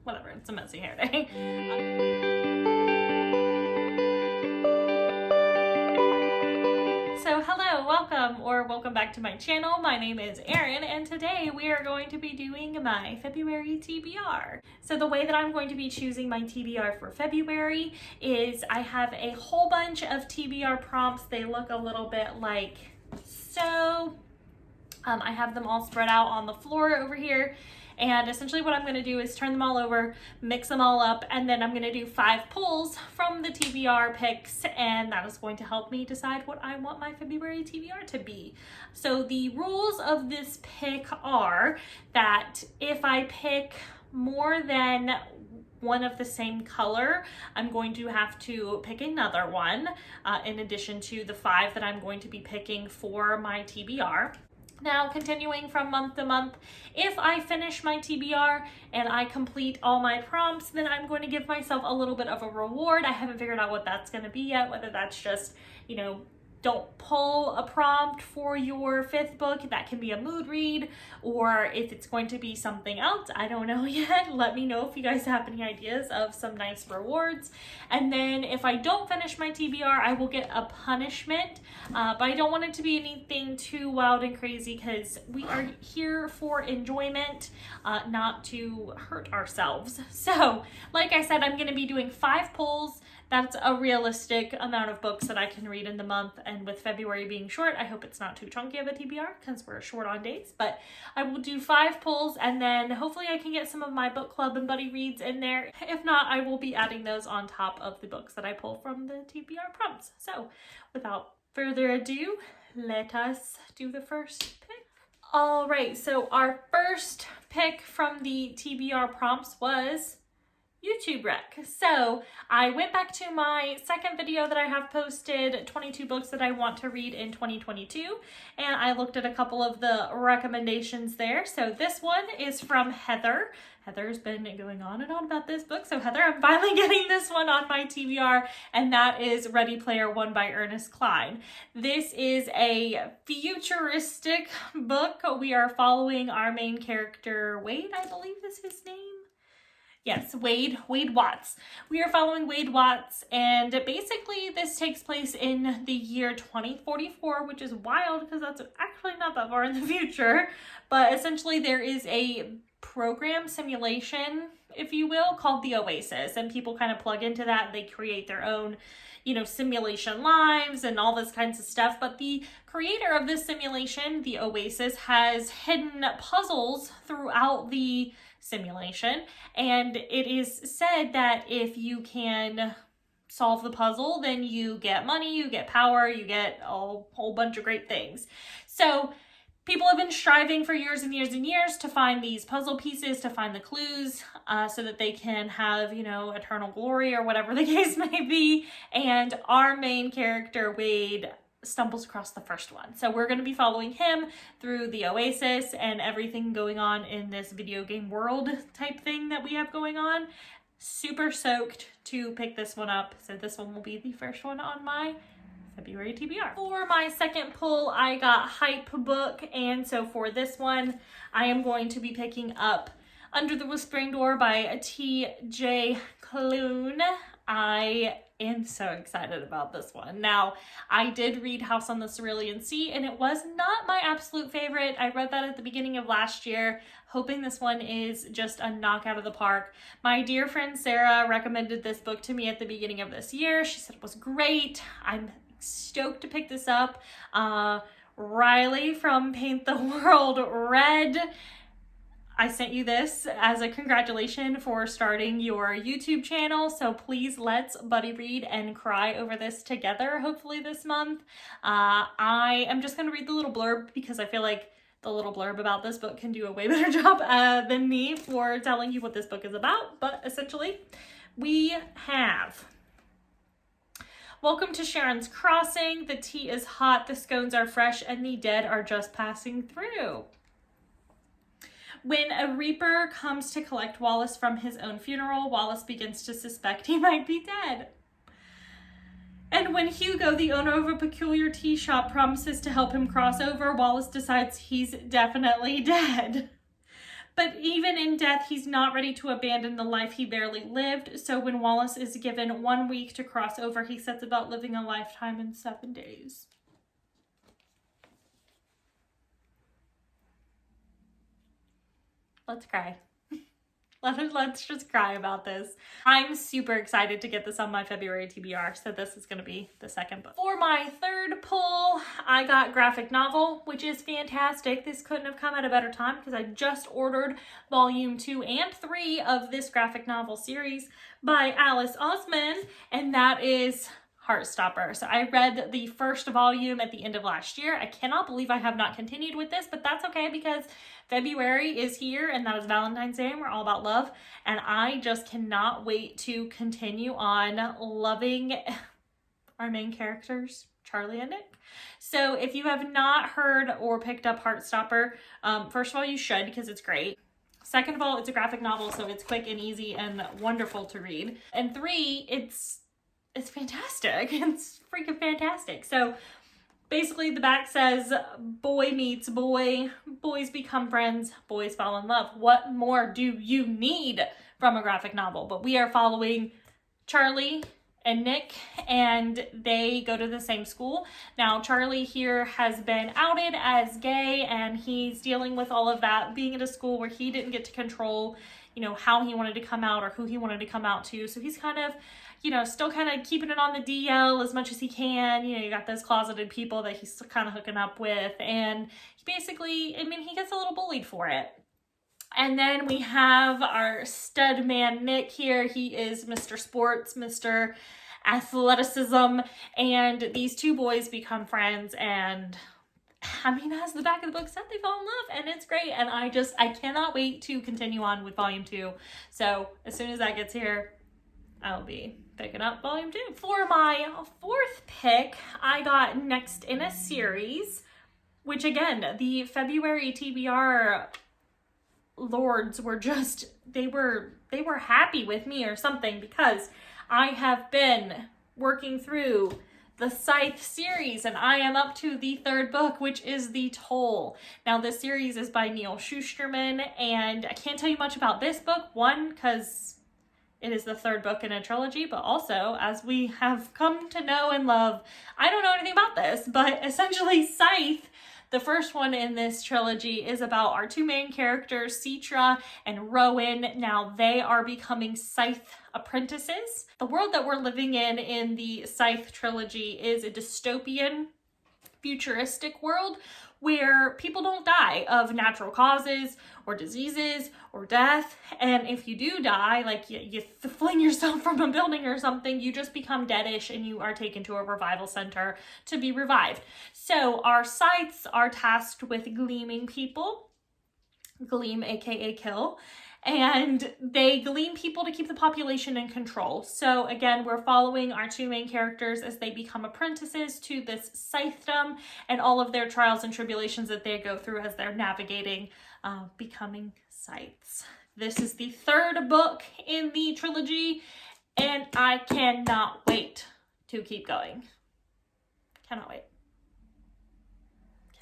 whatever, it's a messy hair day. So hello, welcome back to my channel. My name is Erin, and today we are going to be doing my February TBR. So the way that I'm going to be choosing my TBR for February is I have a whole bunch of TBR prompts. They look a little bit like so. I have them all spread out on the floor over here. And essentially what I'm going to do is turn them all over, mix them all up, and then I'm going to do 5 pulls from the TBR picks, and that is going to help me decide what I want my February TBR to be. So the rules of this pick are that if I pick more than one of the same color, I'm going to have to pick another one in addition to the 5 that I'm going to be picking for my TBR. Now, continuing from month to month, if I finish my TBR and I complete all my prompts, then I'm going to give myself a little bit of a reward. I haven't figured out what that's going to be yet, whether that's just, don't pull a prompt for your 5th book. That can be a mood read, or if it's going to be something else, I don't know yet. Let me know if you guys have any ideas of some nice rewards. And then if I don't finish my TBR, I will get a punishment, but I don't want it to be anything too wild and crazy because we are here for enjoyment, not to hurt ourselves. So, like I said, I'm going to be doing 5 pulls. That's a realistic amount of books that I can read in the month, and with February being short, I hope it's not too chunky of a TBR because we're short on days, but I will do 5 pulls, and then hopefully I can get some of my book club and buddy reads in there. If not, I will be adding those on top of the books that I pull from the TBR prompts. So without further ado, let us do the first pick. All right, so our first pick from the TBR prompts was YouTube rec. So I went back to my second video that I have posted, 22 books that I want to read in 2022, and I looked at a couple of the recommendations there. So this one is from Heather. Heather's been going on and on about this book. So Heather, I'm finally getting this one on my TBR, and that is Ready Player One by Ernest Cline. This is a futuristic book. We are following our main character, Wade, I believe is his name. Yes, Wade Watts. We are following Wade Watts, and basically this takes place in the year 2044, which is wild because that's actually not that far in the future. But essentially there is a program simulation, if you will, called the Oasis, and people kind of plug into that. They create their own, simulation lives and all this kinds of stuff. But the creator of this simulation, the Oasis, has hidden puzzles throughout the simulation, and it is said that if you can solve the puzzle, then you get money, you get power, you get a whole bunch of great things. So people have been striving for years and years and years to find these puzzle pieces, to find the clues, so that they can have, eternal glory or whatever the case may be. And our main character, Wade, stumbles across the first one. So we're going to be following him through the Oasis and everything going on in this video game world type thing that we have going on. Super stoked to pick this one up. So this one will be the first one on my February TBR. For my second pull, I got Hype Book, and so for this one, I am going to be picking up Under the Whispering Door by T.J. Klune. I am so excited about this one. Now, I did read House on the Cerulean Sea, and it was not my absolute favorite. I read that at the beginning of last year, hoping this one is just a knockout of the park. My dear friend Sarah recommended this book to me at the beginning of this year. She said it was great. I'm stoked to pick this up. Riley from Paint the World Red, I sent you this as a congratulation for starting your YouTube channel, so please let's buddy read and cry over this together, hopefully this month. I am just going to read the little blurb because I feel like the little blurb about this book can do a way better job than me for telling you what this book is about, but essentially we have: welcome to Sharon's Crossing. The tea is hot, the scones are fresh, and the dead are just passing through. When a reaper comes to collect Wallace from his own funeral, Wallace begins to suspect he might be dead. And when Hugo, the owner of a peculiar tea shop, promises to help him cross over, Wallace decides he's definitely dead. But even in death, he's not ready to abandon the life he barely lived. So when Wallace is given 1 week to cross over, he sets about living a lifetime in 7 days. Let's cry. Let's just cry about this. I'm super excited to get this on my February TBR, so this is going to be the second book. For my third pull, I got graphic novel, which is fantastic. This couldn't have come at a better time because I just ordered volume 2 and 3 of this graphic novel series by Alice Osman, and that is Heartstopper. So I read the first volume at the end of last year. I cannot believe I have not continued with this, but that's okay because February is here and that is Valentine's Day and we're all about love. And I just cannot wait to continue on loving our main characters, Charlie and Nick. So if you have not heard or picked up Heartstopper, first of all, you should because it's great. Second of all, it's a graphic novel, so it's quick and easy and wonderful to read. And 3, it's fantastic. It's freaking fantastic. So basically the back says boy meets boy, boys become friends, boys fall in love. What more do you need from a graphic novel? But we are following Charlie and Nick, and they go to the same school. Now Charlie here has been outed as gay, and he's dealing with all of that, being at a school where he didn't get to control, you know, how he wanted to come out or who he wanted to come out to. So he's kind of, you know, still kind of keeping it on the DL as much as he can. You know, you got those closeted people that he's kind of hooking up with. And he basically, I mean, he gets a little bullied for it. And then we have our stud man, Nick, here. He is Mr. Sports, Mr. Athleticism. And these two boys become friends. And I mean, as the back of the book said, they fall in love and it's great. And I cannot wait to continue on with volume 2. So as soon as that gets here, I'll be picking up volume 2. For my fourth pick, I got Next in a Series, which again, the February TBR lords were just, they were happy with me or something because I have been working through the Scythe series and I am up to the 3rd book, which is The Toll. Now this series is by Neil Shusterman and I can't tell you much about this book. One, because it is the 3rd book in a trilogy, but also, as we have come to know and love, I don't know anything about this, but essentially Scythe, the first one in this trilogy, is about our 2 main characters, Citra and Rowan. Now they are becoming Scythe apprentices. The world that we're living in the Scythe trilogy is a dystopian, futuristic world where people don't die of natural causes or diseases or death. And if you do die, like you fling yourself from a building or something, you just become deadish and you are taken to a revival center to be revived. So our Scythes are tasked with gleaming people, gleam aka kill, and they glean people to keep the population in control. So again, we're following our 2 main characters as they become apprentices to this Scythedom and all of their trials and tribulations that they go through as they're navigating becoming Scythes. This is the 3rd book in the trilogy and I cannot wait to keep going. Cannot wait.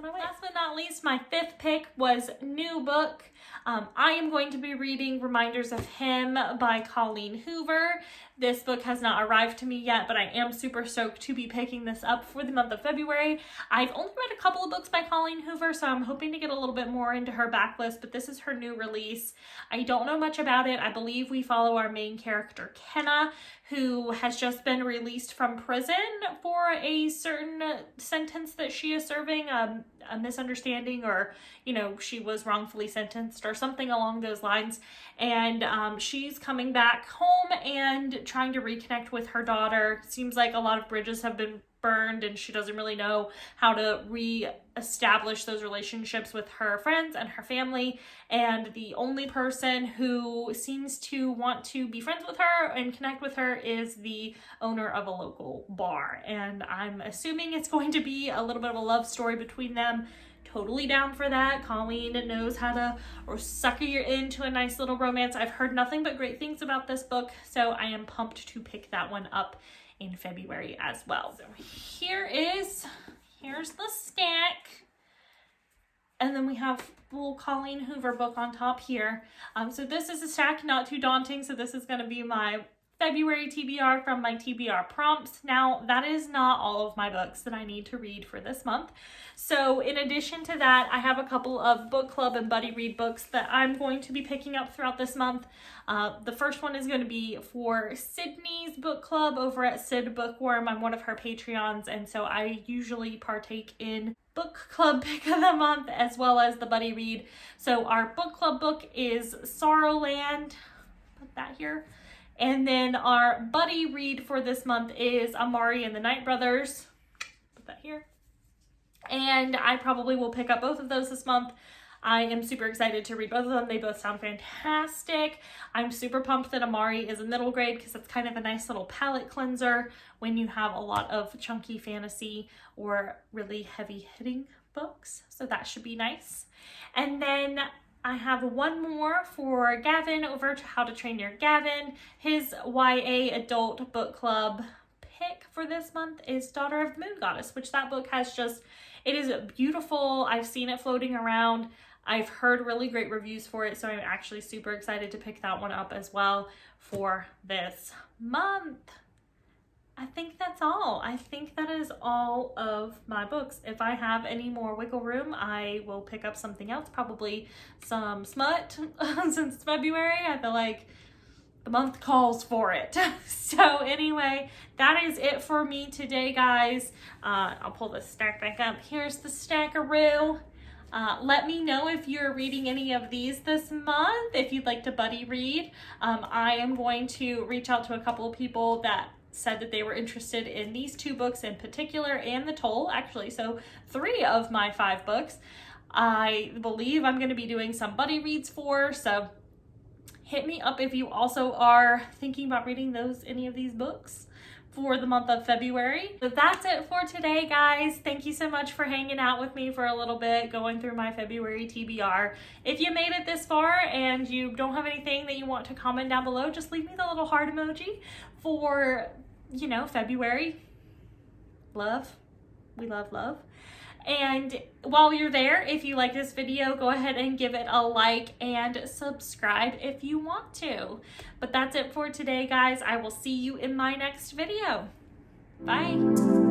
Last but not least, my 5th pick was new book. I am going to be reading Reminders of Him by Colleen Hoover. This book has not arrived to me yet, but I am super stoked to be picking this up for the month of February. I've only read a couple of books by Colleen Hoover, so I'm hoping to get a little bit more into her backlist, but this is her new release. I don't know much about it. I believe we follow our main character, Kenna, who has just been released from prison for a certain sentence that she is serving, a misunderstanding, or, you know, she was wrongfully sentenced or something along those lines. And she's coming back home and trying to reconnect with her daughter. Seems like a lot of bridges have been burned and she doesn't really know how to re-establish those relationships with her friends and her family. And the only person who seems to want to be friends with her and connect with her is the owner of a local bar. And I'm assuming it's going to be a little bit of a love story between them. Totally down for that. Colleen knows how to sucker you into a nice little romance. I've heard nothing but great things about this book, so I am pumped to pick that one up in February as well. So here's the stack. And then we have little Colleen Hoover book on top here. So this is a stack, not too daunting. So this is going to be my February TBR from my TBR prompts. Now, that is not all of my books that I need to read for this month. So in addition to that, I have a couple of book club and buddy read books that I'm going to be picking up throughout this month. The first one is going to be for Sydney's book club over at Sid Bookworm. I'm one of her Patreons, and so I usually partake in book club pick of the month as well as the buddy read. So our book club book is Sorrowland. Put that here. And then our buddy read for this month is Amari and the Night Brothers. Put that here. And I probably will pick up both of those this month. I am super excited to read both of them. They both sound fantastic. I'm super pumped that Amari is a middle grade because it's kind of a nice little palate cleanser when you have a lot of chunky fantasy or really heavy hitting books. So that should be nice. And then I have one more for Gavin over to How to Train Your Gavin. His YA adult book club pick for this month is Daughter of the Moon Goddess, which that book has just, it is beautiful. I've seen it floating around. I've heard really great reviews for it, so I'm actually super excited to pick that one up as well for this month. I think that's all. I think that is all of my books. If I have any more wiggle room, I will pick up something else, probably some smut since it's February. I feel like the month calls for it. So anyway, that is it for me today, guys. I'll pull this stack back up. Here's the stackaroo. Let me know if you're reading any of these this month, if you'd like to buddy read. I am going to reach out to a couple of people that said that they were interested in these two books in particular and the Toll, actually. So 3 of my 5 books I believe I'm going to be doing some buddy reads for. So hit me up if you also are thinking about reading any of these books for the month of February. So that's it for today, guys. Thank you so much for hanging out with me for a little bit, going through my February TBR. If you made it this far and you don't have anything that you want to comment down below, just leave me the little heart emoji for, you know, February. Love. We love love. And while you're there, if you like this video, go ahead and give it a like and subscribe if you want to. But that's it for today, guys. I will see you in my next video. Bye.